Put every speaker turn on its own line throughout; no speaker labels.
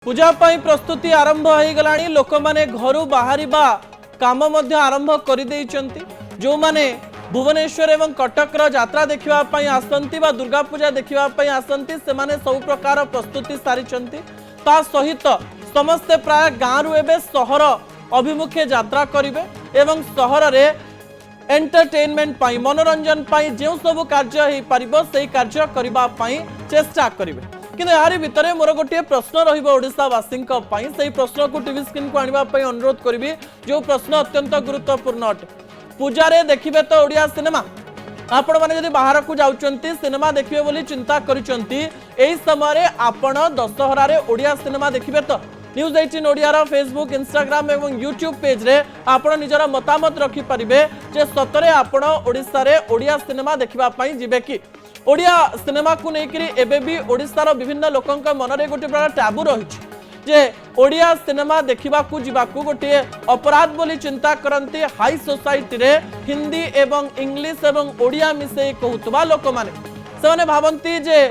पूजा पाई प्रस्तुति आरंभ हो गलानी लोक माने घरु बाहरिबा काम मध्य आरंभ कर देइचंती जो माने भुवनेश्वर एवं कटक यात्रा देखिबा पई आसंती बा दुर्गा पूजा देखिबा पई आसंती से माने सब प्रकार प्रस्तुति सारिचंती ता सहित समस्ते प्राय गाँव एबे सहर अभिमुखे यात्रा करिवे एवं सहर रे एंटरटेनमेंट पाई मनोरंजन पाई जो सब कार्य हो पारिबो सेही कार्य करिबा पई चेष्टा करिवे किंतु यार भितर मोर गोटे प्रश्न रहीवासी से प्रश्न को टीवी स्क्रीन को आने अनुरोध करी जो प्रश्न अत्यंत गुरुत्वपूर्ण अटे पूजा देखिए तो ओडिया सिनेमा आपण मैंने बाहर को जाउचंती सिनेमा देखिए बोली चिंता करिसंती एही समय आपण दशहरा ओडिया सिनेमा देखिए तो न्यूज 18 ओडिया फेसबुक इंस्टाग्राम एवं यूट्यूब पेज रे आपण निजर मतामत रखि परिबे जे सतरे आपण ओडिसा रे ओडिया सिनेमा देखिबा पई जिबे कि ओडिया सिनेमा को लेकर एबे भी ओडिसार विभिन्न लोकंक मनरे गोटे प्रकार टैबू रही जे ओडिया सिनेमा देखा जावाकू गोटे अपराध बोली चिंता करती हाई सोसाइटी रे हिंदी एवं इंग्लिश एवं ओडिया मिसे कहूतबा लोक माने से भावती जे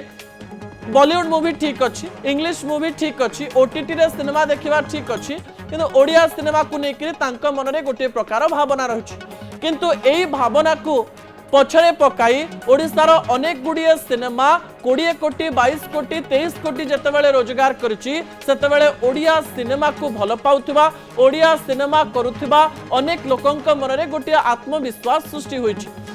बॉलीवुड मूवी ठीक अच्छी इंग्लिश मूवी ठीक अच्छी ओटीटी रे सिनेमा देखा ठीक अच्छी किंतु ओडिया सिनेमा को लेकर मनरे गोटे प्रकार भावना रही किंतु एई भावना को पछरे पकाई ओडिसार अनेक गुड़िए सिनेमा 20 कोटी 22 कोटी 23 कोटी जेतेबेले रोजगार करिछि सेतेबेले ओडिया सिनेमा को भल पाउथिबा ओडिया सिनेमा करुथिबा अनेक लोकंक मनरे गोटे आत्मविश्वास सृष्टि होइछि।